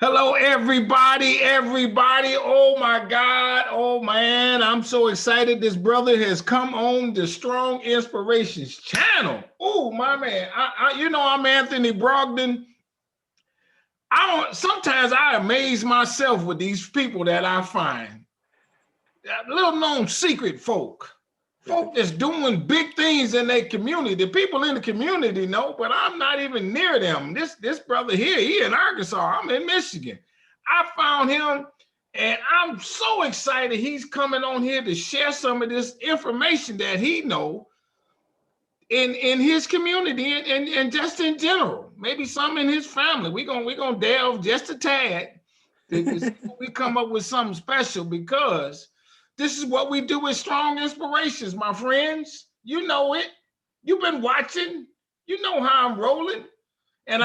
Hello, everybody, everybody. Oh my God. Oh man, I'm so excited. This brother has come on the Strong Inspirations channel. Oh my man. I'm Anthony Brogdon. Sometimes I amaze myself with these people that I find. Little known secret folk that's doing big things in their community. The people in the community know, but I'm not even near them. This brother here, he in Arkansas, I'm in Michigan. I found him and I'm so excited he's coming on here to share some of this information that he know in his community and just in general. Maybe some in his family. We're gonna delve just a tad. We come up with something special because this is what we do with Strong Inspirations, my friends. You know it. You've been watching. You know how I'm rolling. And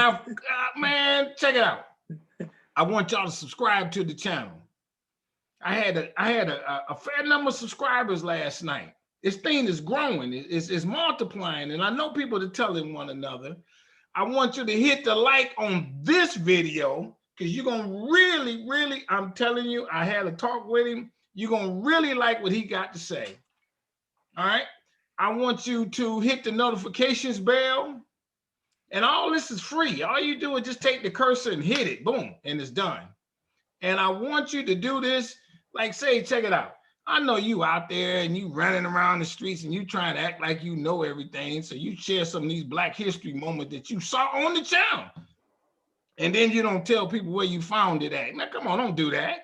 man, check it out. I want y'all to subscribe to the channel. I had a fair number of subscribers last night. This thing is growing. It's multiplying. And I know people are telling one another. I want you to hit the like on this video because you're going to really, I'm telling you, I had a talk with him. You're going to really like what he got to say. All right. I want you to hit the notifications bell. And all this is free. All you do is just take the cursor and hit it. Boom. And it's done. And I want you to do this. Like, say, check it out. I know you out there and you running around the streets and you trying to act like you know everything. So you share some of these Black history moments that you saw on the channel. And then you don't tell people where you found it at. Now, come on, don't do that.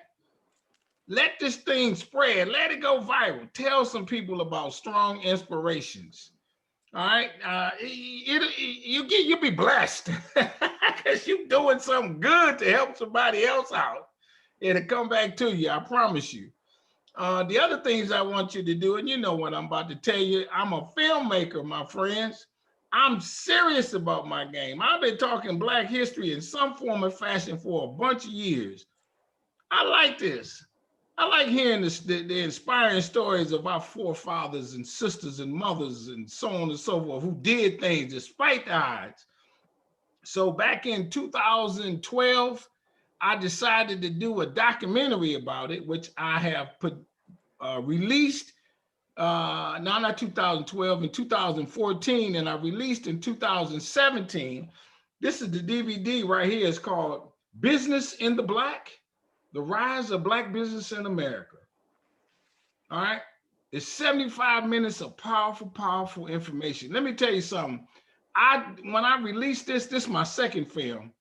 Let this thing spread. Let it go viral. Tell some people about Strong Inspirations. All right. You'll be blessed because you're doing something good to help somebody else out. It'll come back to you. I promise you. The other things I want you to do, and you know what I'm about to tell you, I'm a filmmaker, my friends. I'm serious about my game. I've been talking Black history in some form or fashion for a bunch of years. I like this. I like hearing the inspiring stories of our forefathers and sisters and mothers and so on and so forth who did things despite the odds. So back in 2012, I decided to do a documentary about it, which I have released, not 2012, in 2014, and I released in 2017. This is the DVD right here. It's called Business in the Black. The Rise of Black Business in America. All right. It's 75 minutes of powerful, powerful information. Let me tell you something. When I released this is my second film.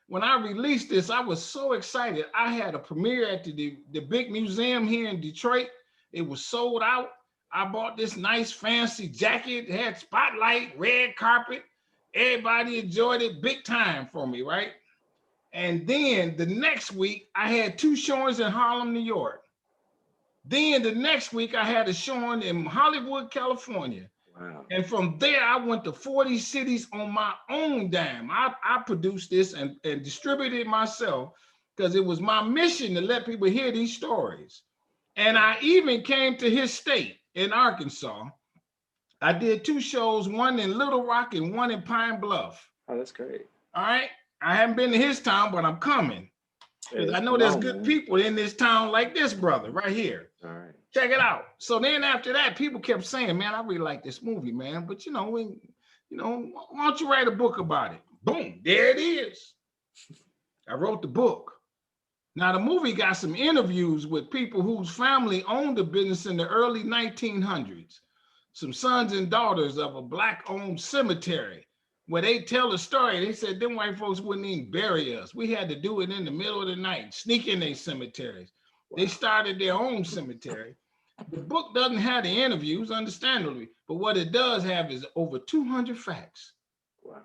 When I released this, I was so excited. I had a premiere at the big museum here in Detroit. It was sold out. I bought this nice fancy jacket. It had spotlight, red carpet. Everybody enjoyed it big time for me, right? And then the next week, I had 2 showings in Harlem, New York. Then the next week, I had a showing in Hollywood, California. Wow. And from there, I went to 40 cities on my own dime. I produced this and distributed it myself because it was my mission to let people hear these stories. And I even came to his state in Arkansas. I did 2 shows, one in Little Rock and one in Pine Bluff. Oh, that's great. All right. I haven't been to his town, but I'm coming. Because I know there's good people in this town like this brother right here. All right. Check it out. So then after that, people kept saying, man, I really like this movie, man. But why don't you write a book about it? Boom, there it is. I wrote the book. Now the movie got some interviews with people whose family owned the business in the early 1900s. Some sons and daughters of a Black-owned cemetery. Where they tell a story, they said them white folks wouldn't even bury us. We had to do it in the middle of the night, sneak in their cemeteries. Wow. They started their own cemetery. The book doesn't have the interviews, understandably, but what it does have is over 200 facts. Wow.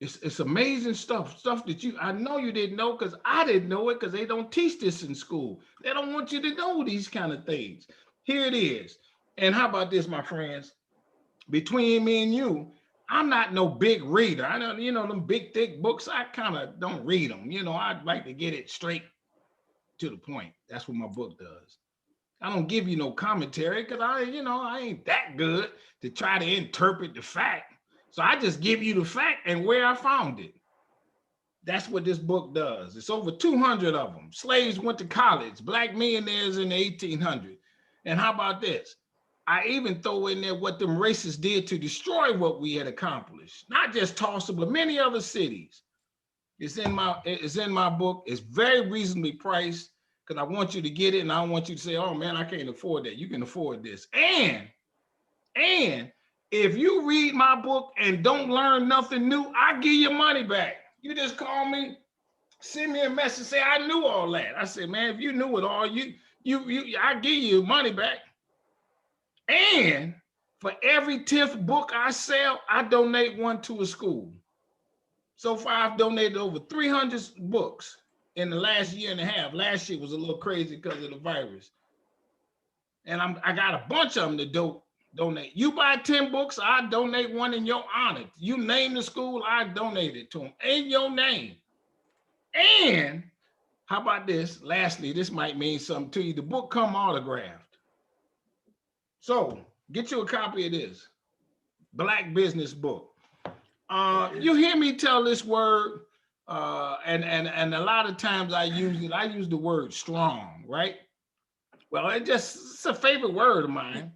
It's amazing stuff that I know you didn't know because I didn't know it because they don't teach this in school. They don't want you to know these kind of things. Here it is. And how about this, my friends? Between me and you, I'm not no big reader. I know, them big, thick books, I kind of don't read them. I'd like to get it straight to the point. That's what my book does. I don't give you no commentary because I ain't that good to try to interpret the fact. So I just give you the fact and where I found it. That's what this book does. It's over 200 of them. Slaves went to college, black millionaires in the 1800s. And how about this? I even throw in there what them racists did to destroy what we had accomplished. Not just Tulsa, but many other cities. It's in my book. It's very reasonably priced because I want you to get it, and I don't want you to say, "Oh man, I can't afford that." You can afford this. And if you read my book and don't learn nothing new, I give you money back. You just call me, send me a message, say I knew all that. I said, man, if you knew it all, I give you money back. And for every 10th book I sell, I donate one to a school. So far, I've donated over 300 books in the last year and a half. Last year was a little crazy because of the virus. And I got a bunch of them to donate. You buy 10 books, I donate one in your honor. You name the school, I donate it to them in your name. And how about this? Lastly, this might mean something to you. The book come autographed. So get you a copy of this Black business book. You hear me tell this word, and a lot of times I use it. I use the word strong, right? Well, it's a favorite word of mine.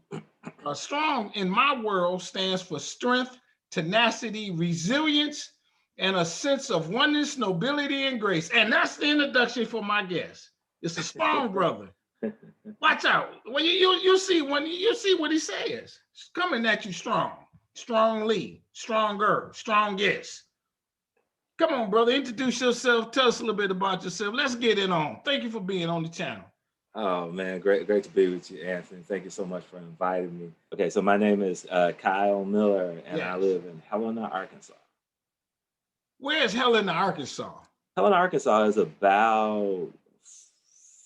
Strong in my world stands for strength, tenacity, resilience, and a sense of oneness, nobility, and grace. And that's the introduction for my guest. It's a strong brother. Watch out. When you see what he says. It's coming at you strong, strongly, stronger, strongest. Come on, brother. Introduce yourself. Tell us a little bit about yourself. Let's get it on. Thank you for being on the channel. Oh man, great to be with you, Anthony. Thank you so much for inviting me. Okay, so my name is Kyle Miller, and I live in Helena, Arkansas. Where's Helena, Arkansas? Helena, Arkansas is about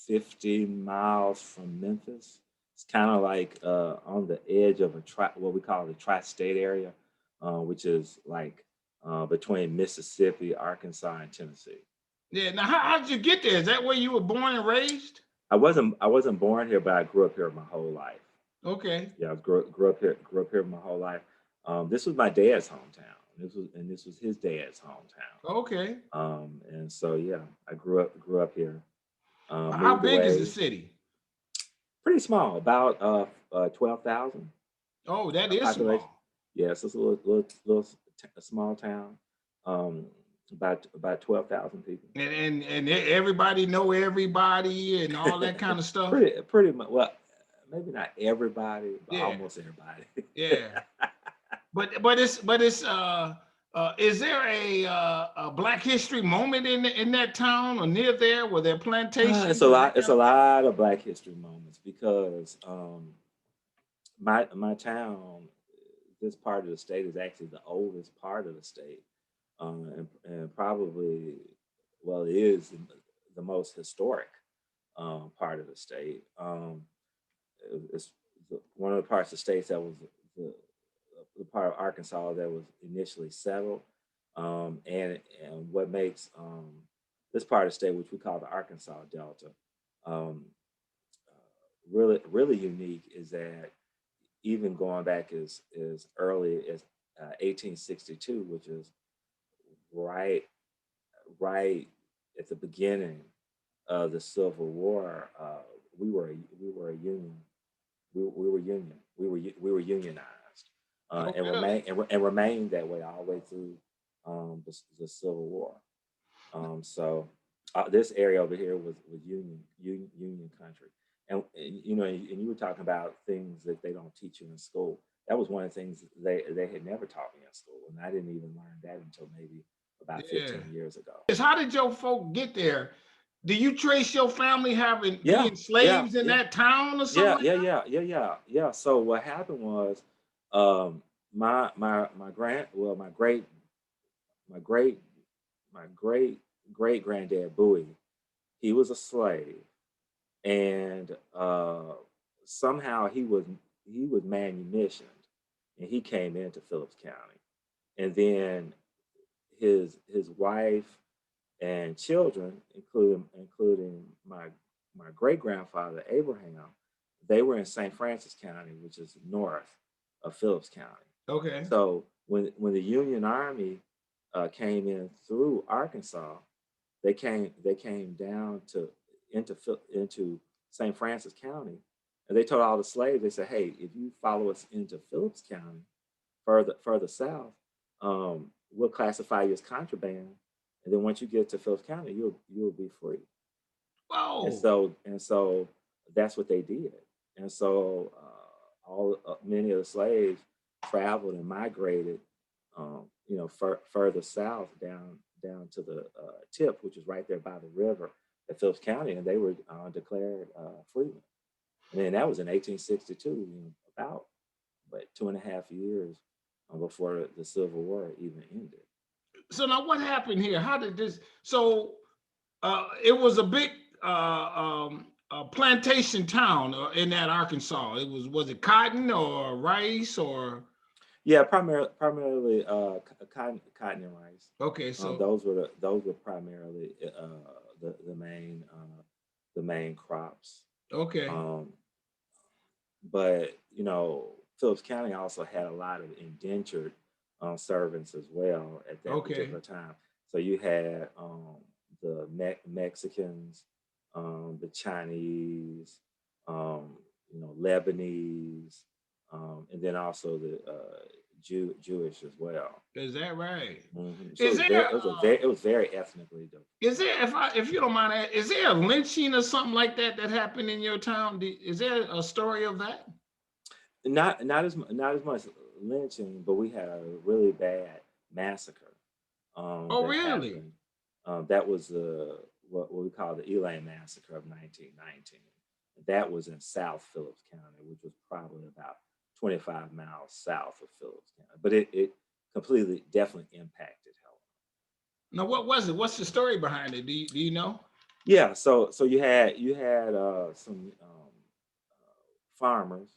50 miles from Memphis. It's kind of like on the edge of what we call the tri-state area, which is like between Mississippi, Arkansas, and Tennessee. Yeah. Now, how did you get there? Is that where you were born and raised? I wasn't born here, but I grew up here my whole life. Okay. Yeah, I grew up here my whole life. This was my dad's hometown. This was his dad's hometown. Okay. And so yeah, I grew up here. How big is the city? Pretty small, about 12,000. Oh, that is population. Small. Yes, it's a little small town. About 12,000 people. And everybody know everybody and all that kind of stuff. Pretty much. Well, maybe not everybody, but almost everybody. Yeah. But it's is there a Black History moment in that town or near there where there are plantations? It's a lot of Black History moments because my town, this part of the state is actually the oldest part of the state. And probably, well, it is the most historic part of the state. It's one of the parts of the state that was the part of Arkansas that was initially settled. And what makes this part of the state, which we call the Arkansas Delta, really unique is that even going back as early as 1862, which is right at the beginning of the Civil War, we were a union. We were unionized, and remained that way all the way through the Civil War. So this area over here was union country, and you know, and you were talking about things that they don't teach you in school. That was one of the things they had never taught me in school, and I didn't even learn that until maybe about 15 years ago. How did your folk get there? Do you trace your family being slaves in that town or something? Yeah. So what happened was, my great granddad Bowie, he was a slave, and somehow he was manumissioned, and he came into Phillips County, and then his wife and children, including my great grandfather Abraham, they were in St. Francis County, which is north of Phillips County. Okay. So when the Union Army came in through Arkansas. They came down to into St. Francis County, and they told all the slaves, they said, "Hey, if you follow us into Phillips County, further south, we'll classify you as contraband, and then once you get to Phillips County, you'll be free." And Whoa. so that's what they did. And so many of the slaves traveled and migrated, further south down to the tip, which is right there by the river at Phillips County, and they were declared freemen. And then that was in 1862, about 2.5 years before the Civil War even ended. So now what happened here? How did this, so it was a big plantation town in that Arkansas. Was it cotton or rice or? Yeah, primarily cotton and rice. Okay, so those were primarily the main crops. okay. But Phillips County also had a lot of indentured servants as well at that particular time. So you had the Mexicans, the Chinese, Lebanese, and then also the Jewish as well. Is that right? Mm-hmm. So it was very ethnically diverse. Is there, if you don't mind, is there a lynching or something like that happened in your town? Is there a story of that? Not as much lynching, but we had a really bad massacre. Oh, really? That was what we call the Elaine massacre of 1919. That was in South Phillips County, which was probably about 25 miles south of Phillips County. But it completely, definitely impacted Helena. Now, what was it? What's the story behind it? Do you know? Yeah, so you had some farmers,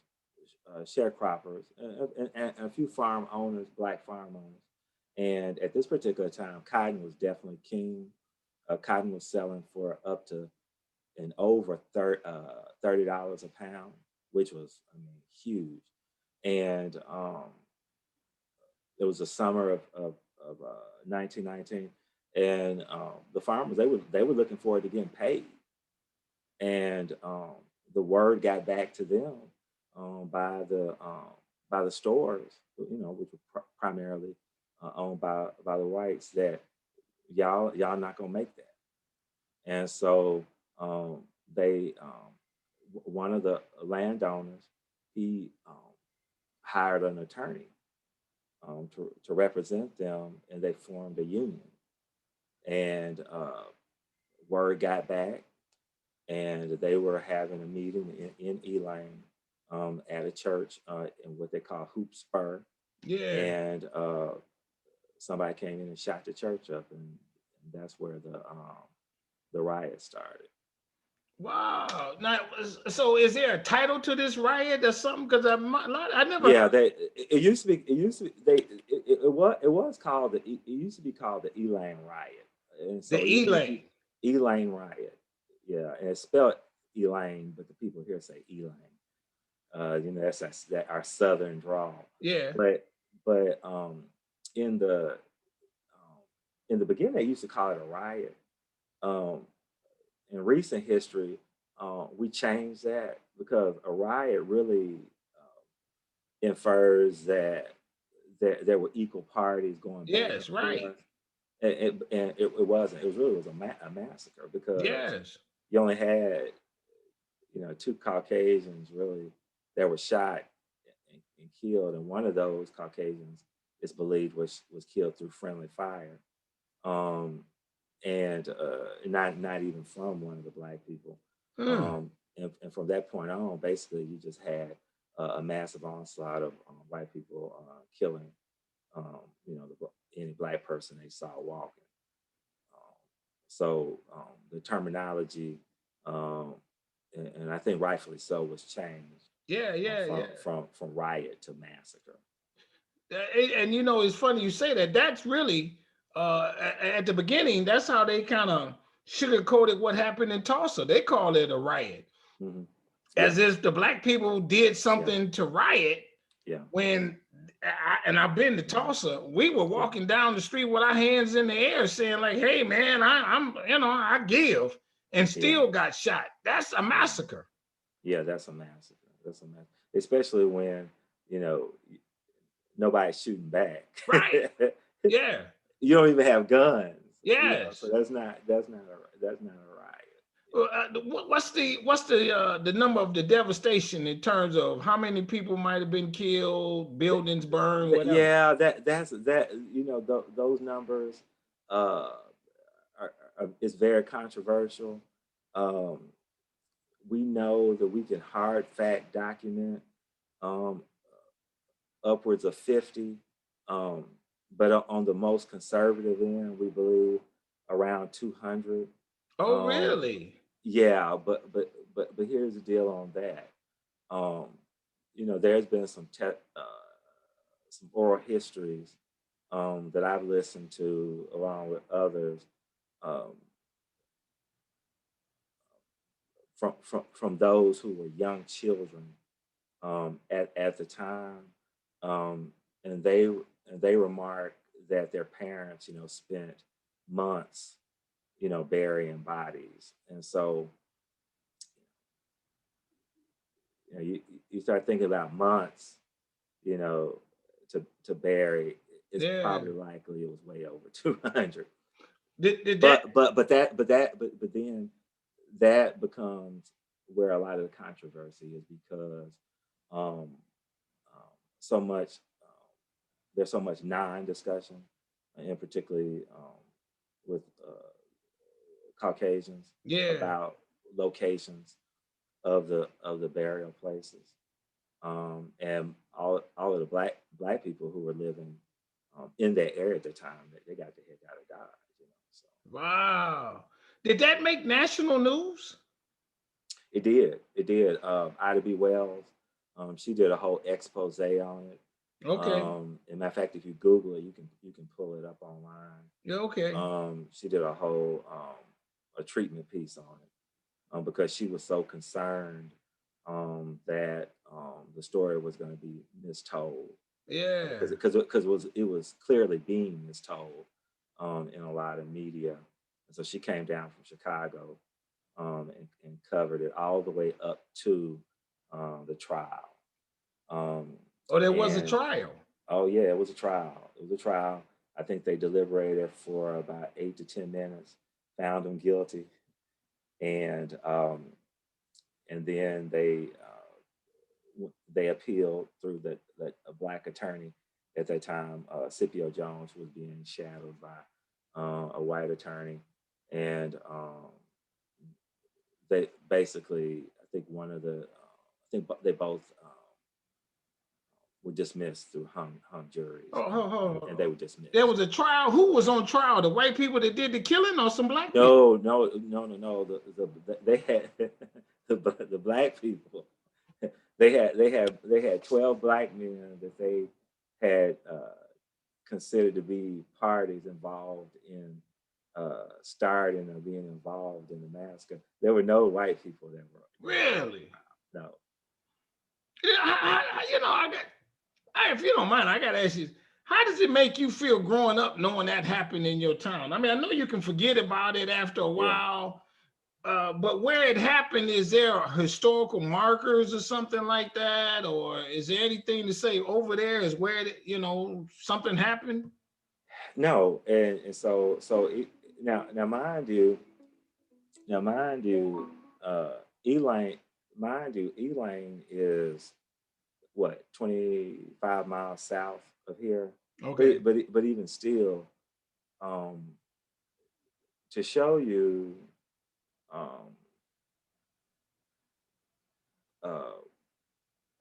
sharecroppers, and a few farm owners, black farm owners. And at this particular time, cotton was definitely king. Cotton was selling for up to and over $30 a pound, which was, huge. And it was the summer of 1919, and the farmers, they were looking forward to getting paid. And the word got back to them by the stores, which were primarily owned by the whites, that y'all not gonna make that. And so they one of the landowners, he hired an attorney to represent them, and they formed a union. And word got back, and they were having a meeting in Elaine at a church in what they call Hoop Spur. Yeah. And somebody came in and shot the church up, and that's where the riot started. Wow. Now, so is there a title to this riot or something? Because I never. Yeah, it used to be. It was called it used to be called the Elaine riot. And so the Elaine. Elaine riot. Yeah, and it's spelled Elaine, but the people here say Elaine. That's our southern drawl. Yeah. But in the beginning, they used to call it a riot. In recent history, we changed that because a riot really infers that there were equal parties going back. Yes, right. And it wasn't. It really was a massacre, because yes, you only had 2 Caucasians really that were shot and killed, and one of those Caucasians is believed was killed through friendly fire, and not even from one of the black people. And from that point on, basically, you just had a massive onslaught of white people killing, any black person they saw walking. So the terminology, and I think rightfully so, was changed. From riot to massacre. And it's funny you say that. That's really at the beginning. That's how they kind of sugarcoated what happened in Tulsa. They called it a riot, mm-hmm. as if the black people did something to riot. Yeah. When and I've been to Tulsa. We were walking down the street with our hands in the air, saying like, "Hey, man, I'm, I give," and Yeah. still got shot. That's a massacre. Yeah, that's a massacre. That's a massacre. Especially when, you know, nobody's shooting back. Right? Yeah. You don't even have guns. So Yes. that's not a riot. What's the number of the devastation in terms of how many people might have been killed, buildings burned, whatever? Yeah, that those numbers uh is very controversial. Um, we know that we can hard fact document um, upwards of 50, um, but on the most conservative end, we believe around 200. Oh, Um, really? yeah, but here's the deal on that. Um, there's been some oral histories that I've listened to along with others um, from those who were young children at the time, um, and they remarked that their parents, spent months, burying bodies, and so you start thinking about months, you know, to bury. It's Yeah. probably likely it was way over 200. Did that? But then that becomes where a lot of the controversy is because um, so much there's so much non-discussion, and particularly with Caucasians Yeah. about locations of the burial places, and all of the black people who were living in that area at the time they got the heck out of Dodge. So Wow. Did that make national news? it did. Ida B. Wells, she did a whole expose on it. Okay. As a matter of fact, if you Google it, you can pull it up online. Yeah. Okay. She did a whole a treatment piece on it because she was so concerned that the story was going to be mistold Yeah. because it was clearly being mistold in a lot of media. And so she came down from Chicago and covered it all the way up to the trial. Um, Oh, there was a and trial. Oh yeah, it was a trial. It was a trial. I think they deliberated for about 8 to 10 minutes, found him guilty, and then they appealed through the a black attorney at that time, Scipio Jones, who was being shadowed by a white attorney, and they basically, I think they both were dismissed through hung juries, Oh, and they were there dismissed. was a trial. Who was on trial? The white people that did the killing, or some black people? No. They had the black people. They had 12 black men that they had considered to be parties involved in starting or being involved in the massacre. There were no white people that were on Really? trial. No. Yeah, I got. If you don't mind, I got to ask you: how does it make you feel growing up knowing that happened in your town? I mean, I know you can forget about it after a Yeah. while, but where it happened, is there historical markers or something like that, or is there anything to say over there is where something happened? No. And so now mind you, Elaine, Elaine is what 25 miles south of here, Okay. but even still, um, to show you, um, uh,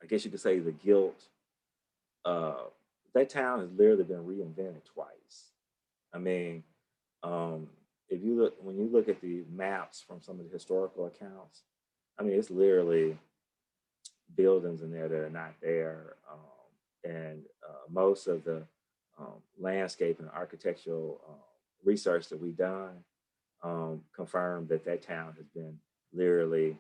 I guess you could say the guilt. Uh, that town has literally been reinvented twice. I mean, um, if you look when you look at the maps from some of the historical accounts, I mean, it's literally buildings in there that are not there. And most of the landscape and architectural research that we've done confirmed that town has been literally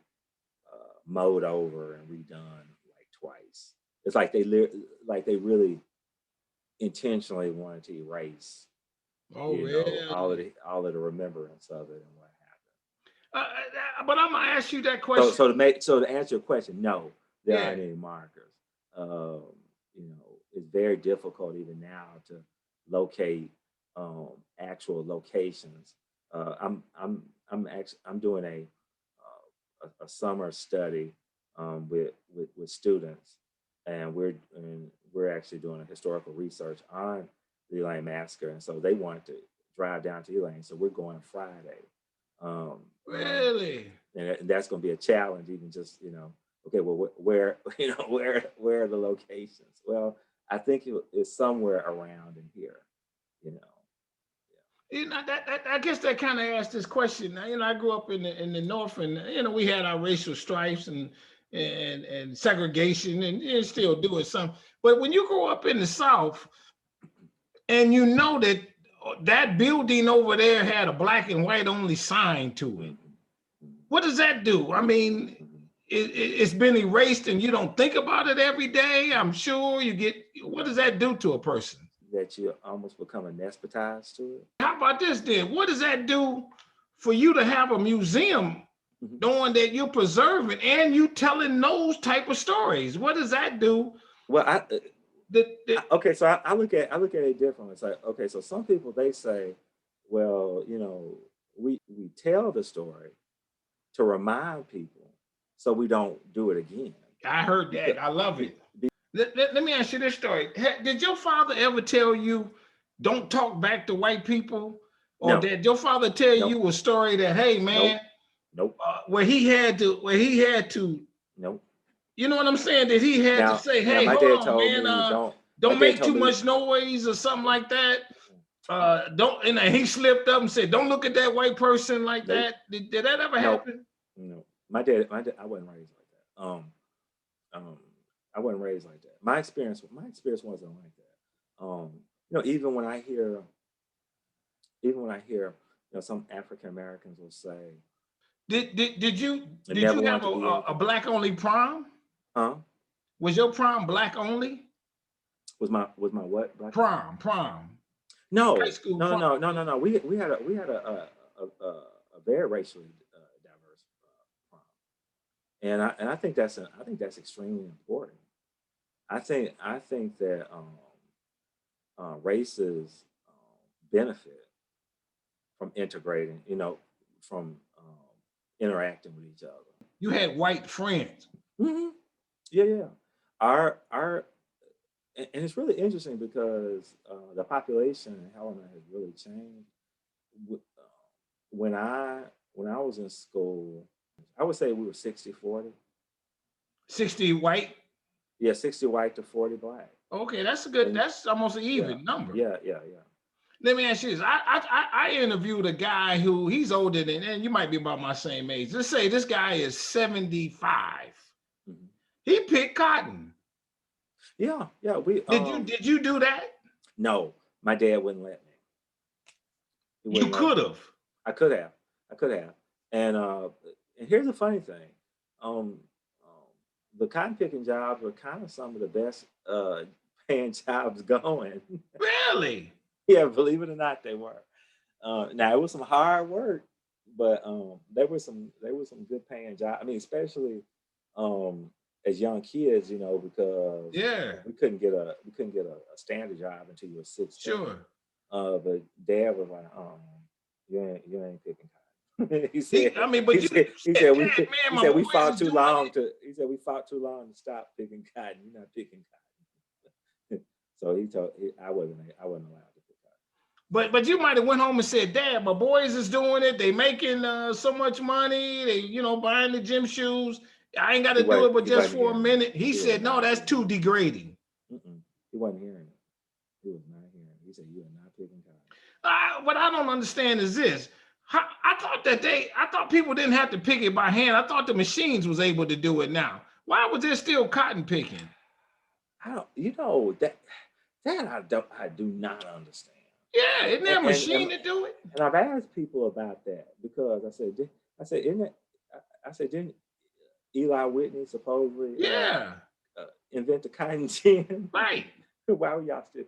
mowed over and redone like twice. It's like they really intentionally wanted to erase, Oh, all really? of the remembrance of it and what But I'm gonna ask you that happened. question. So to answer your question, no, there Yeah. aren't any markers. Um, it's very difficult even now to locate actual locations. I'm doing a summer study with students, and we're actually doing a historical research on the Elaine massacre, and so they wanted to drive down to Elaine, so we're going Friday. Really? And that's going to be a challenge, even just okay, well, where where are the locations? Well, I think it's somewhere around in here, you know. I guess that kind of asked this question. I grew up in the North, and we had our racial stripes and segregation, and still do it some. But when you grow up in the South, and you know that building over there had a black and white only sign to it, what does that do? I mean, it's been erased, and you don't think about it every day. I'm sure you get. What does that do to a person? That you almost become anesthetized to it. How about this then? What does that do for you to have a museum knowing that you're preserving and you telling those type of stories? What does that do? Well, okay, so I look at it differently. It's like, okay, so some people, they say, well, we tell the story to remind people so we don't do it again. I heard that. I love it. Let me ask you this story. Did your father ever tell you, don't talk back to white people? Or No. did your father tell you a story that, hey, man, Nope. Where he had to, nope. You know what I'm saying? That he had to say, hey, my hold dad on, told man, me, don't make too much noise or something like that. Don't, and he slipped up and said, don't look at that white person like that. Did that ever happen? No. My dad, I wasn't raised like that. I wasn't raised like that. My experience wasn't like that. Even when I hear, some African Americans will say, did you have a black only prom? Huh? Was your prom black only? Was my what? Black prom? No, high school no, prom. no. We had a very racially diverse prom, and I think that's extremely important. I think that races benefit from integrating, from interacting with each other. You had white friends. Mm-hmm. Yeah. Our and it's really interesting because the population in Helena has really changed. When I was in school, I would say we were 60-40. 60 white? Yeah, 60 white to 40 black. Okay, that's good. That's almost an even number. Yeah. Let me ask you this. I interviewed a guy who he's older than, and you might be about my same age. Let's say this guy is 75. Mm-hmm. He picked cotton. Yeah. Did you do that? No, my dad wouldn't let me. You could have. I could have. And here's the funny thing. The cotton picking jobs were kind of some of the best paying jobs going. Really? Yeah, believe it or not, they were. Now it was some hard work, but there were some good paying jobs. I mean, especially as young kids, because we couldn't get a standard job until you were 16. Sure. But Dad was like, you ain't picking cotton. he said we fought too long to stop picking cotton. You're not picking cotton. So I wasn't allowed to pick cotton. But you might have went home and said, Dad, my boys is doing it. They making so much money. They buying the gym shoes. I ain't got to do it, but just for a minute. He said, no, that's too degrading. He wasn't hearing it. He was not hearing it. He said, you are not picking cotton. What I don't understand is this. I thought people didn't have to pick it by hand. I thought the machines was able to do it now. Why was there still cotton picking? I do not understand. Yeah, isn't there a machine to do it? And I've asked people about that because I said, didn't Eli Whitney supposedly invent the cotton gin? Right. Why were y'all still?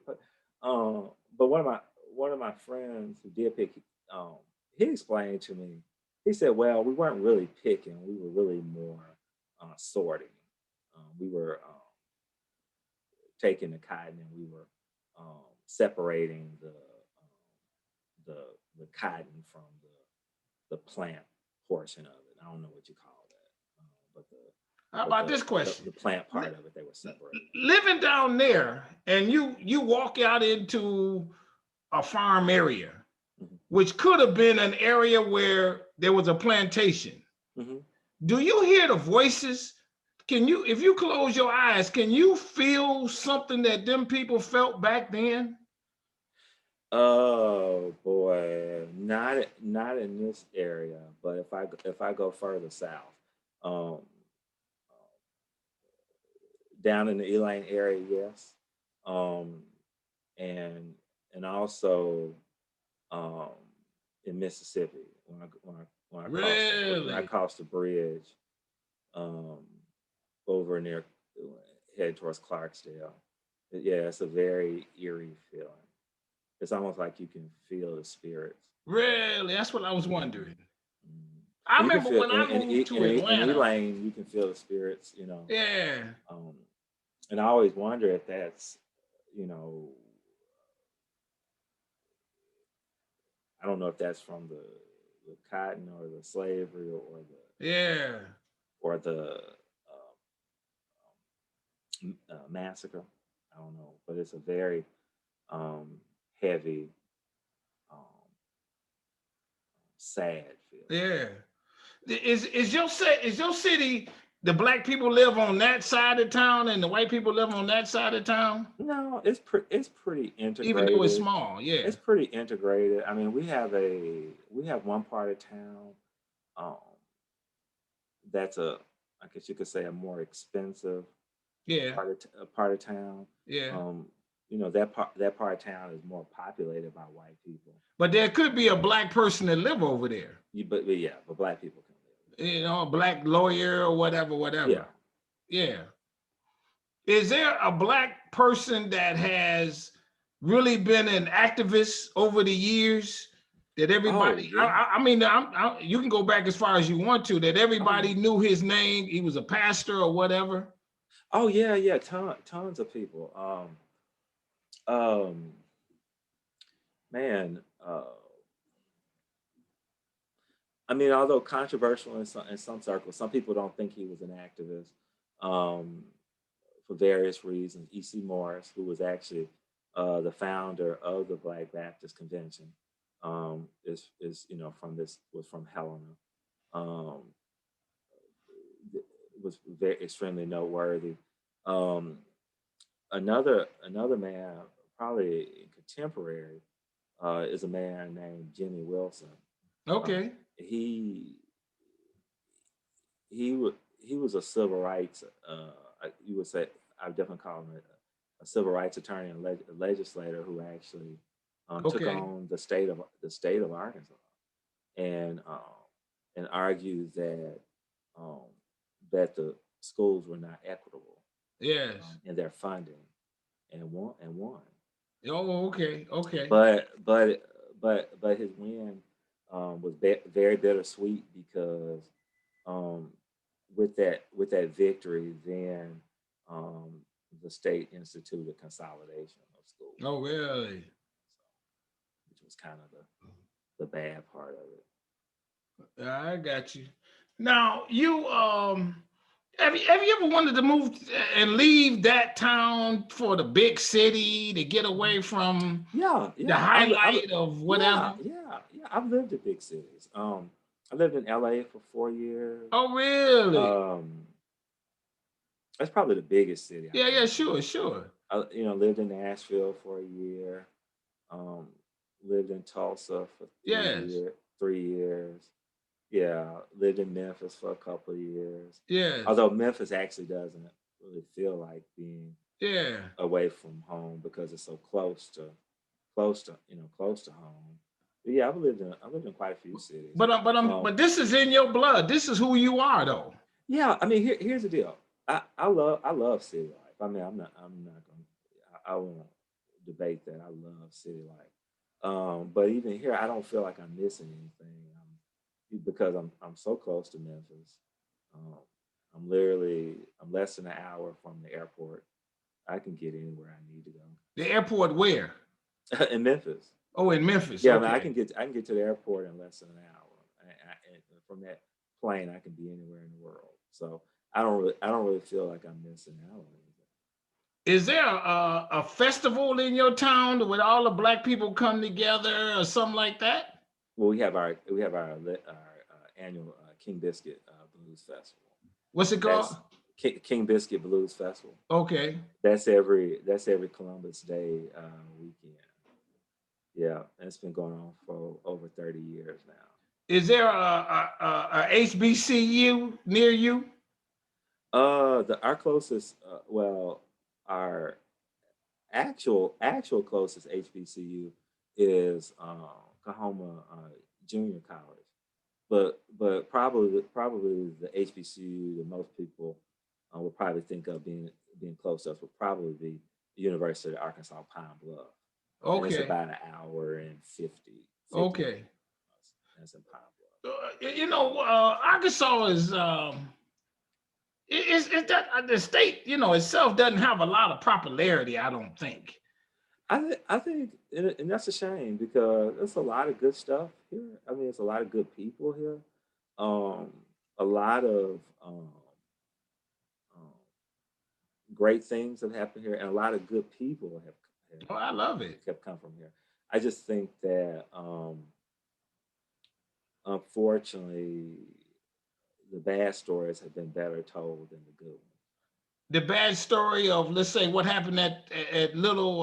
But one of my friends who did pick, um, he explained to me. He said, "Well, we weren't really picking; we were really more sorting. We were taking the cotton and we were separating the the cotton from the plant portion of it. I don't know what you call that, but How about this question? the plant part of it they were separating. Living down there, and you walk out into a farm area, Mm-hmm. which could have been an area where there was a plantation. Mm-hmm. Do you hear the voices? Can you, if you close your eyes, can you feel something that them people felt back then? Oh boy, not in this area, but if I go further south, um, down in the Elaine area, yes, um, and also um, in Mississippi when I Really? crossed the bridge um, over near head towards Clarksdale. Yeah, it's a very eerie feeling. It's almost like you can feel the spirits. Really? That's what I was wondering. Mm. I And you can remember feel when I moved to in Atlanta. Elaine, you can feel the spirits, you know. Yeah. Um, and I always wonder if that's, you know, I don't know if that's from the cotton or the slavery Yeah. or the massacre. I don't know, but it's a very um, heavy, um, sad feeling. Yeah. Is your city, the black people live on that side of town and the white people live on that side of town? No, it's pretty Even though it's integrated. small, yeah. It's pretty integrated. I mean, we have one part of town um, that's I guess you could say a more expensive Yeah. part of town. Yeah. Um, you know that part of town is more populated by white people. But there could be a black person that live over there. But yeah, but black people can live. You know, a black lawyer or whatever, Yeah. whatever. Yeah. Is there a black person that has really been an activist over the years that Oh everybody, yeah. I mean, you can go back as far as you want to, that Oh yeah. everybody knew his name, he was a pastor or whatever? Oh yeah, yeah. Tons of people. Um, man. I mean, although controversial in some circles, some people don't think he was an activist um, for various reasons. E.C. Morris, who was actually the founder of the Black Baptist Convention, is you know was from Helena. Um, was very extremely noteworthy. Um, another man, probably contemporary, is a man named Jimmy Wilson. Okay. He he was a civil rights. You would say I would definitely call him a civil rights attorney and legislator who actually took Okay. on the state of Arkansas and argued that um, that the schools were not equitable Yes. in their funding and won. Oh, okay. Okay. But his win was very bittersweet because um, with that victory, then um, the state instituted consolidation of schools. Oh, really? So, which was kind of the bad part of it. I got you. Now, you have you ever wanted to move and leave that town for the big city to get away from Yeah, the yeah, highlight of whatever? yeah. I've lived in big cities. I lived in LA for 4 years. Oh, really? Um, that's probably the biggest city Yeah, I've yeah, lived sure, in. sure. Lived in Nashville for a year. Um, lived in Tulsa for Yes, 3 years. Yeah, lived in Memphis for a couple of years. yes, Although Memphis actually doesn't really feel like being yeah. away from home because it's so close to home. But yeah, I've lived in quite a few cities. But this is in your blood. This is who you are, though. Yeah, I mean here's the deal. I love city life. I mean I'm not gonna I won't debate that. I love city life, but even here, I don't feel like I'm missing anything because I'm so close to Memphis. Um, I'm less than an hour from the airport. I can get anywhere I need to The airport where? go. In Memphis. Oh, in Memphis. Yeah, I Okay. mean, I can get to the airport in less than an hour, and from that plane, I can be anywhere in the world. So I don't really feel like I'm missing out on anything. Is there a festival in your town where all the Black people come together or something like that? Well, we have our annual King Biscuit Blues Festival. What's it called? That's King Biscuit Blues Festival. Okay. That's every Columbus Day weekend. Yeah, and it's been going on for over 30 years now. Is there a HBCU near you? Our closest, our actual closest HBCU is Kahoma Junior College, but probably the HBCU that most people would probably think of being close to us would probably be the University of Arkansas Pine Bluff. And it's Okay. about an hour and 50 Okay. That's in Pine Bluff. Arkansas is that the state, itself doesn't have a lot of popularity, I don't think. I think, and that's a shame because there's a lot of good stuff here. I mean, it's a lot of good people here. Um, a lot of um, great things have happened here, and a lot of good people Oh, I love it. have come from here. I just think that unfortunately, the bad stories have been better told than the good ones. The bad story of, let's say, what happened at Little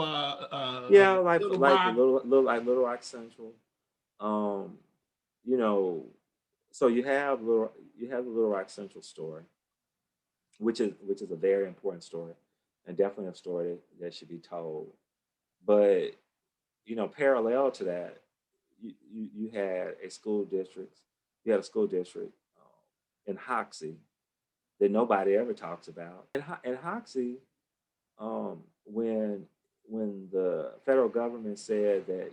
Yeah, Little Rock. Little Rock Central. Um, you know, so you have the Little Rock Central story, which is a very important story, and definitely a story that should be told. But parallel to that, you had a school district. You had a school district in Hoxie that nobody ever talks about. In Hoxie, when the federal government said that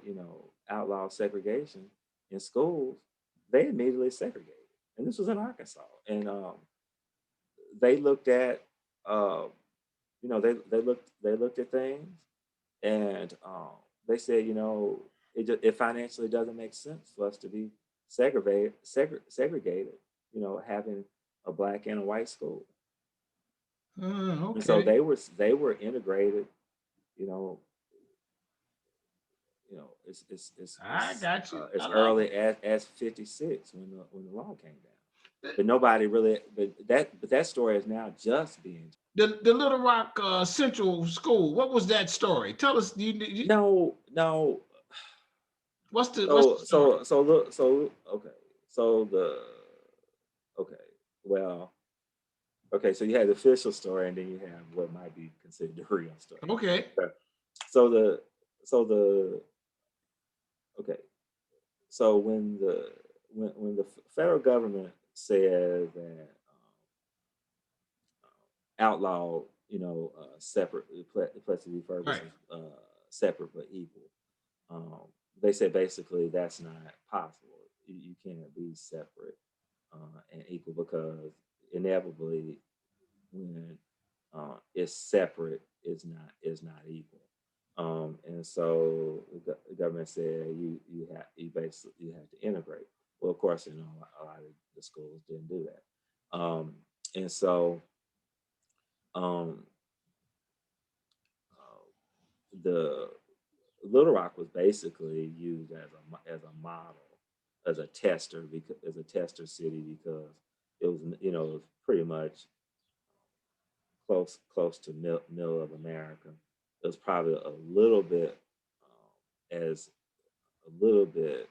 outlaw segregation in schools, they immediately segregated, and this was in Arkansas, and they looked at uh, they looked at things, and they said it financially doesn't make sense for us to be segregated, having a black and a white school. Okay. And so they were integrated, you know, I got you. as early as 56 when the law came down. But nobody really, but that story is now just being the Little Rock Central School. What was that story? Tell us. no. What's the story? Okay. So the okay. Well, okay, so you had the official story, and then you have what might be considered the real story. Okay. So the okay. So when the federal government said that outlaw, separate, Plessy Ferguson, Right. separate but equal, they said basically that's not possible. You can't be separate and equal because inevitably when it's separate is not equal. And so the government said you basically have to integrate. Well, of course, a lot of the schools didn't do that, and so um, the Little Rock was basically used as a model, as a tester city because it was it was pretty much close to middle of America. It was probably as a little bit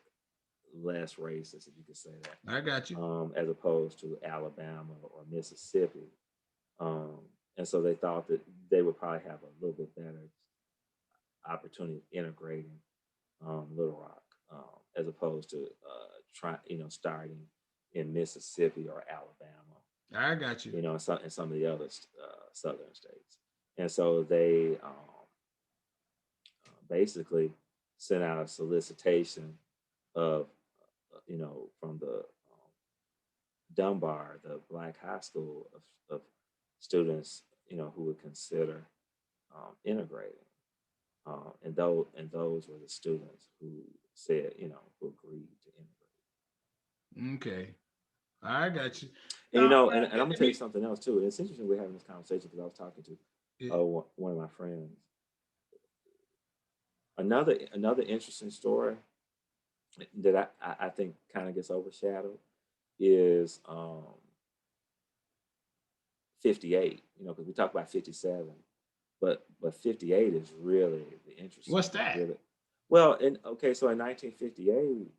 less racist, if you could say that, I got you. as opposed to Alabama or Mississippi. Um, and so they thought that they would probably have a little bit better opportunity of integrating Little Rock as opposed to starting in Mississippi or Alabama. I got you. In some of the other southern states. And so they basically sent out a solicitation of, from the Dunbar, the Black high school of students, who would consider integrating. And those were the students who said, who agreed to integrate. Okay. I got you. And Well, and I'm gonna tell you something else too. And it's interesting we're having this conversation because I was talking to one of my friends. Another interesting story that I think kind of gets overshadowed is 58. Because we talk about 57, but 58 is really the interesting. What's that? Really, well, so in 1958,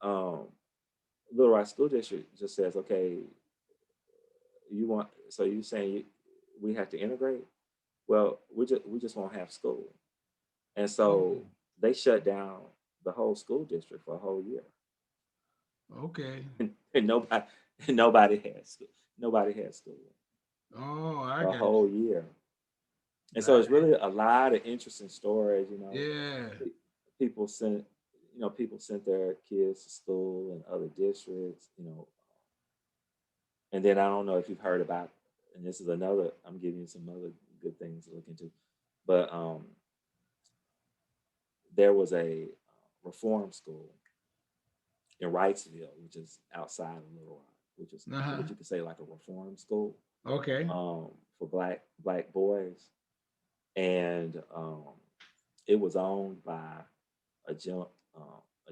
Little Rock School District just says, okay, you saying we have to integrate? Well, we just won't have school, and so they shut down the whole school district for a whole year. Okay. And nobody had school. Nobody had school. Oh, I A got whole year. And so it's really a lot of interesting stories. Yeah. People sent their kids to school in other districts. And then I don't know if you've heard about, and this is another. I'm giving you some other good things to look into, but there was a reform school in Wrightsville, which is outside of Little Rock, which is what you could say like a reform school. Okay. For black boys, and it was owned by a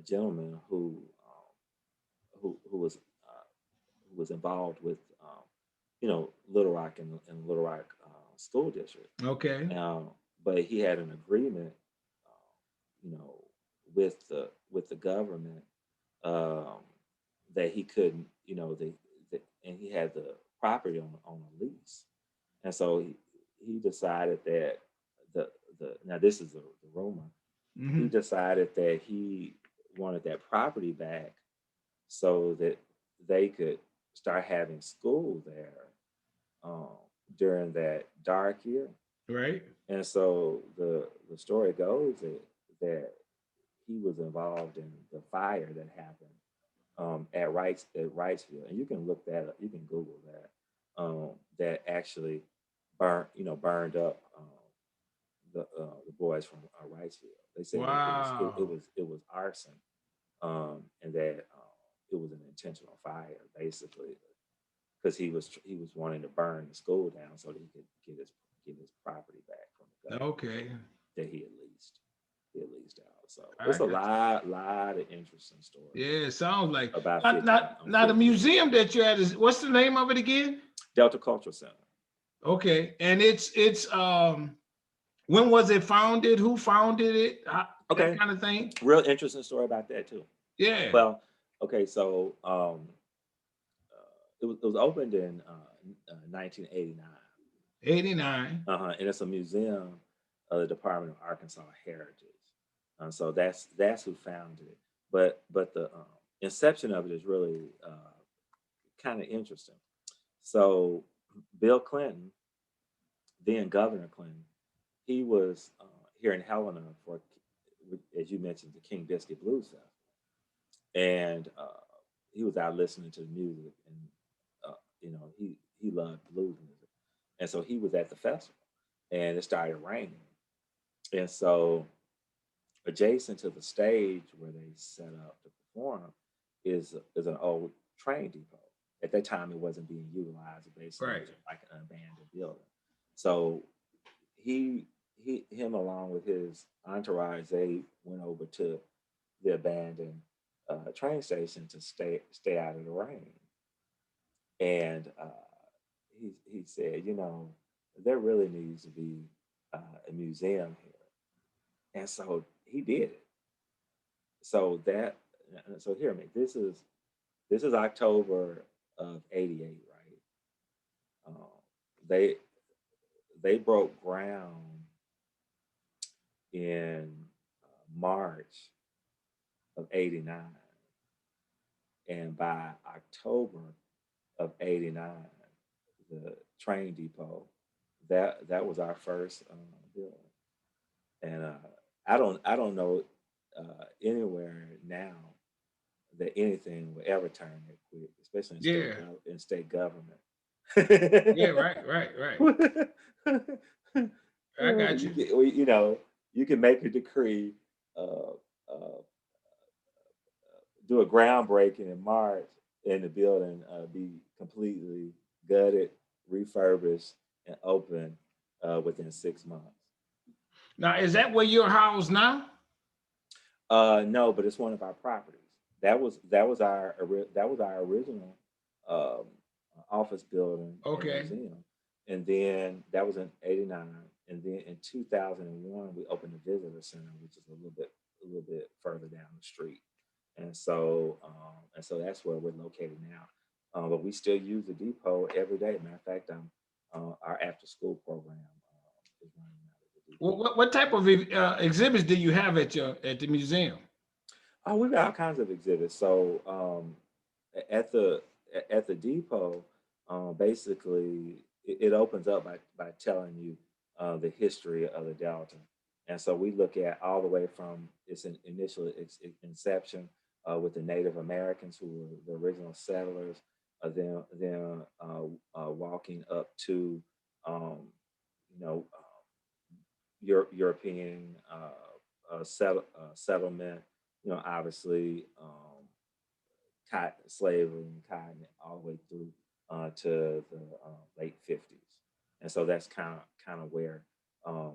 gentleman who was involved with Little Rock and Little Rock school district. Okay. But he had an agreement, you know, with the government, that he couldn't, and he had the property on a lease, and so he decided that the now this is the rumor. He decided that he wanted that property back so that they could start having school there during that dark year. Right. And so the story goes that he was involved in the fire that happened at Wrightsville, and you can look that up. You can Google that. That actually burned up the boys from Wrightsville. They said it was arson, and that it was an intentional fire, basically, because he was wanting to burn the school down so that he could get his property back from the government. Okay. That he had leased out. So it's a lot of interesting stories. Yeah, it sounds like about now the museum that you're at is, what's the name of it again? Delta Cultural Center. Okay, and it's when was it founded? Who founded it? Okay, that kind of thing. Real interesting story about that too. Yeah. Well, okay, so it was opened in 1989. 89. And it's a museum of the Department of Arkansas Heritage. So that's who founded it. But the inception of it is really kind of interesting. So Bill Clinton, then Governor Clinton, he was here in Helena for, as you mentioned, the King Biscuit Blues Festival, and he was out listening to the music, and he loved blues music, and so he was at the festival, and it started raining, and so adjacent to the stage where they set up to perform is an old train depot. At that time, it wasn't being utilized. Basically, right. It was like an abandoned building. So him along with his entourage, they went over to the abandoned train station to stay out of the rain. And he said, there really needs to be a museum here. And so he did it. So hear me. This is October of '88, right? They broke ground in March of '89, and by October of '89, the train depot that was our first building, and I don't know anywhere now that anything will ever turn that quick, especially Yeah. in state government. Yeah. Right. Right. Right. I got You you. get, you know, you can make a decree, uh, uh, do a groundbreaking in March, and the building be completely gutted, refurbished, and open within 6 months. Now, is that where you're housed now? No, but it's one of our properties. That was our original um, office building and Okay. museum, and then that was in '89, and then in 2001 we opened the visitor center, which is a little bit further down the street, and so that's where we're located now. But we still use the depot every day. Matter of fact, our after school program is running out of the Well, depot. what type of exhibits do you have at the museum? Oh, we've got all kinds of exhibits. So at the at the depot, basically it opens up by telling you the history of the Delta, and so we look at all the way from its inception with the Native Americans who were the original settlers, walking up to um, you know European settlement. You know, obviously, cotton slavery and cotton all the way through to the late 50s, and so that's kind of um,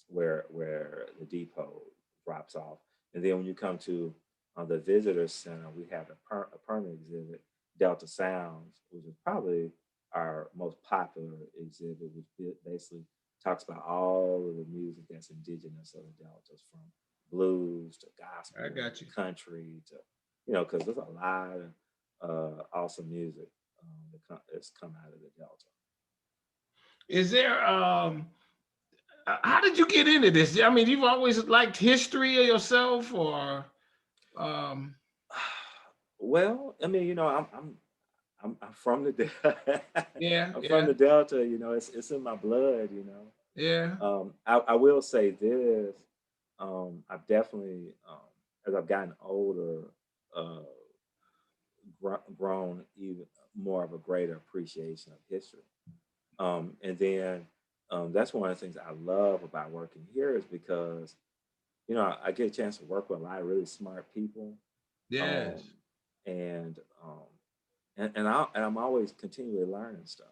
where the depot drops off. And then when you come to the visitor center, we have a permanent exhibit, Delta Sounds, which is probably our most popular exhibit, which basically talks about all of the music that's indigenous of the Deltas, from blues to I gospel got you. to country to, because there's a lot of awesome music that's come out of the Delta. Is there how did you get into this? I mean, you've always liked history of yourself, or um, Well, I mean, I'm from the yeah, I'm from yeah, the Delta. It's in my blood. yeah. I will say this. I've definitely, as I've gotten older, uh, grown even more of a greater appreciation of history. And then that's one of the things I love about working here is because I get a chance to work with a lot of really smart people, um, Yes. and and I'm always continually learning stuff.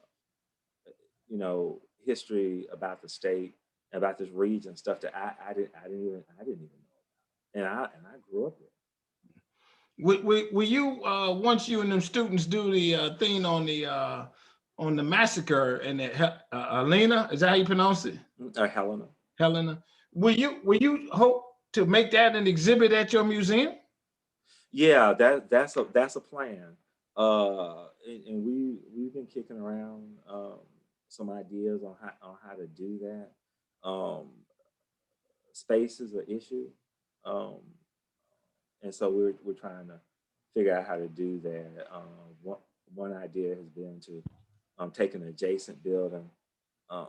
History about the state, about this region, stuff that I didn't even know, and I grew up there. Will you once you and them students do the thing on the massacre and the Helena? Is that how you pronounce it? Helena. Helena. Will you hope to make that an exhibit at your museum? Yeah, that's a plan. And we've been kicking around some ideas on how to do that. Space is an issue, um, and so we're trying to figure out how to do that. One idea has been to take an adjacent building um,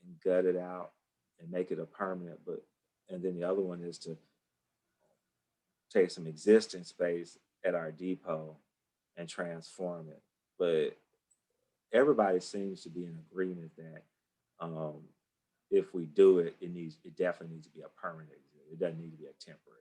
and gut it out and make it a permanent. But and then the other one is to take some existing space at our depot and transform it. But everybody seems to be in agreement that um, if we do it, it definitely needs to be a permanent exhibit. It doesn't need to be a temporary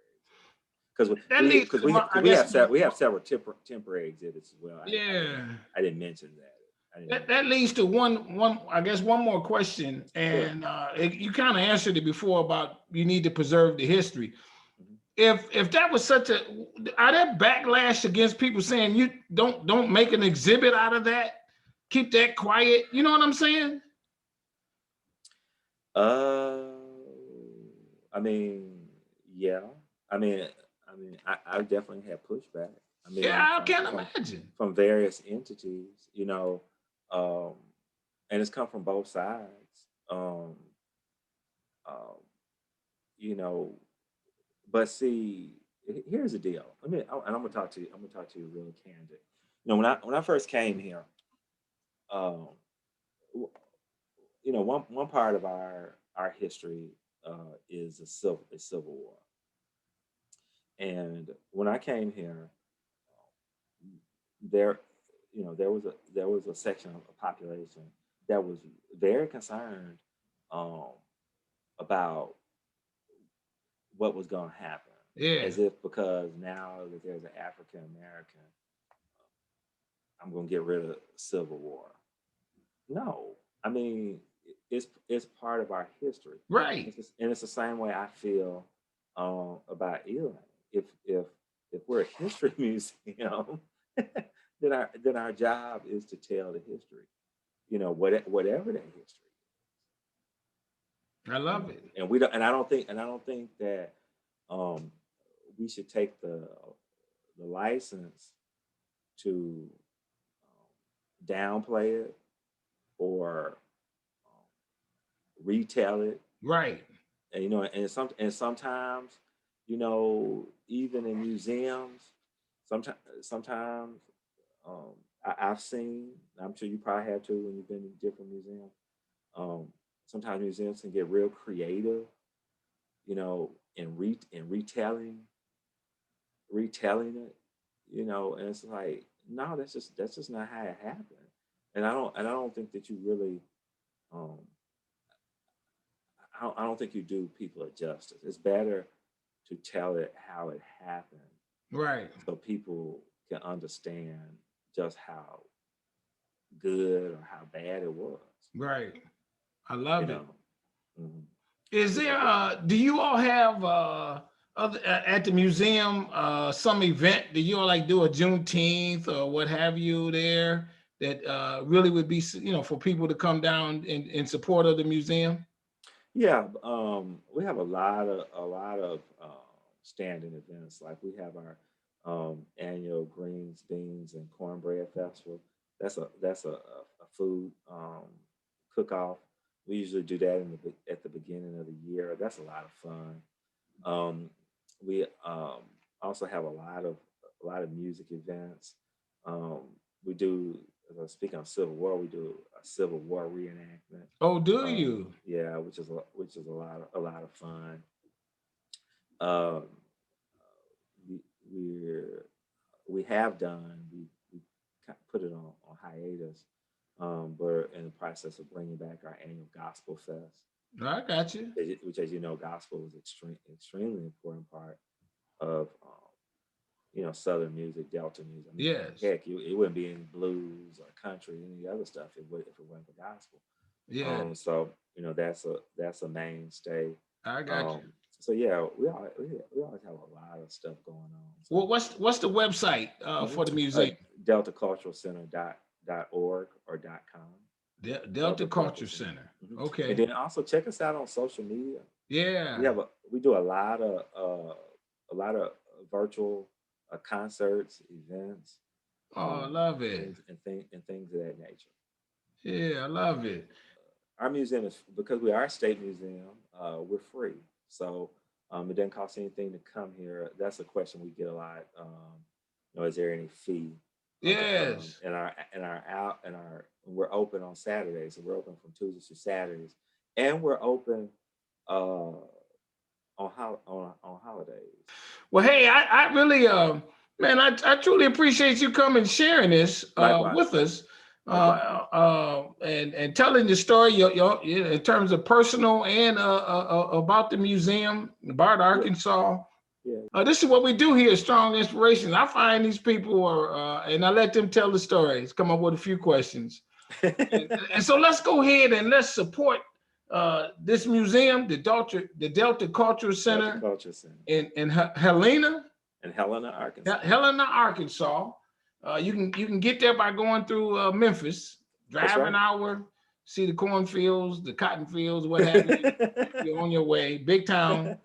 exhibit because That leads to one, I guess. we have several temporary exhibits as well. Yeah. I didn't mention that. I didn't That, mention that leads to one I guess one more question, that. Sure. and you kind of answered it before about you need to preserve the history. Mhm. If that was such a, are there backlash against people saying you don't make an exhibit out of that, keep that quiet? You know what I'm saying? Uh, I mean, yeah. I mean, I definitely had pushback. I Yeah, mean, I can't imagine. from various entities, um, and it's come from both sides. Um, you know, but see, here's the deal. And I'm gonna talk to you. I'm gonna talk to you real candid. When I first came here, um, w- one part of our history. is a civil war. And when I came here, there, there was a section of the population that was very concerned um, about what was going to happen. Yeah. As if because now that there's an African American, I'm going to get rid of Civil War. No, I mean it's part of our history, Right? And it's the same way I feel about Elaine. If we're a history museum, then our job is to tell the history. Whatever that history. I love it. And we don't. And I don't think that we should take the license to downplay it or retell it. Right. And sometimes, even in museums, sometimes I've seen. I'm sure you probably have too when you've been in different museums. Sometimes museums can get real creative, in retelling it, and it's like, no, that's just not how it happened. And I don't think that you really, I don't think you do people a justice. It's better to tell it how it happened, right? So people can understand just how good or how bad it was. Right. I love it. Mm-hmm. Is there? Do you all have at the museum some event? Do you all like do a Juneteenth or what have you there that really would be for people to come down in support of the museum? Yeah, we have a lot of standing events. Like we have our annual Greens, Beans, and Cornbread Festival. That's a food cook-off. We usually do that at the beginning of the year. That's a lot of fun. We also have a lot of music events. We do. Speaking of Civil War, we do a Civil War reenactment. Oh, do you? Yeah, which is a lot of fun. We have done. We put it on hiatus. We're in the process of bringing back our annual Gospel Fest. I got you. Which, as you know, gospel is extremely important part of Southern music, Delta music. I mean, yes. Heck, it wouldn't be any blues or country, any other stuff if it wasn't for gospel. Yeah. So that's a mainstay. I got you. So yeah, we always have a lot of stuff going on. So, well, what's the website for the museum? DeltaCulturalCenter.org or .com. Delta Culture Center. Mm-hmm. Okay. And then also check us out on social media. Yeah. We do a lot of virtual concerts, events. I love it. And things of that nature. Yeah, I love it. Our museum is, because we are a state museum, we're free. So it doesn't cost anything to come here. That's a question we get a lot. Is there any fee? Yes. We're open on Saturdays. So we're open from Tuesdays to Saturdays, and we're open on holidays. Well, hey, I really, man, I truly appreciate you coming and sharing this with us, and telling the story your in terms of personal and about the museum, Bart, Arkansas. Yeah. This is what we do here, Strong Inspiration. I find these people and I let them tell the stories, come up with a few questions. and so let's go ahead and let's support this museum, the Delta Cultural Center, in Helena. In Helena, Arkansas. Helena, Arkansas. You can get there by going through Memphis, drive an hour, see the cornfields, the cotton fields, what have you. You're on your way. Big town,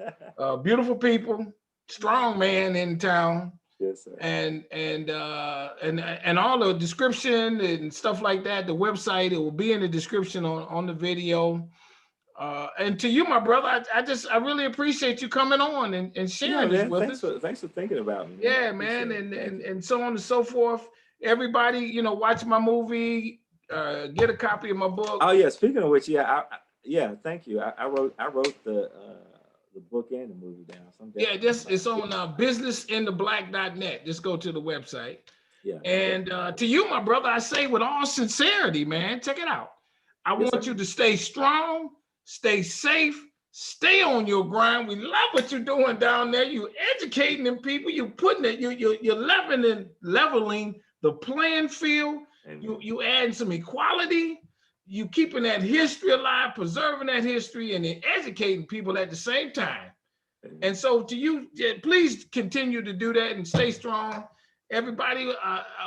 beautiful people, strong man in town. Yes, sir. And all the description and stuff like that, the website, it will be in the description on the video. And to you, my brother, I really appreciate you coming on and sharing this with us. Thanks for thinking about me. Yeah, man, and so on and so forth. Everybody, watch my movie, get a copy of my book. Oh yeah, speaking of which, yeah, Yeah, thank you. I wrote the book and the movie down. So I'm Yeah, definitely this it's on businessintheblack.net. Just go to the website. yeah. And to you, my brother, I say with all sincerity, man, check it out. I Yes, want sir. you to stay strong, stay safe, stay on your grind. We love what you're doing down there. You educating them people. You putting it. You're leveling the playing field. Amen. You adding some equality. You keeping that history alive, preserving that history, and then educating people at the same time. Amen. And so to you, please continue to do that and stay strong. Everybody,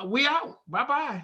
we out. Bye-bye.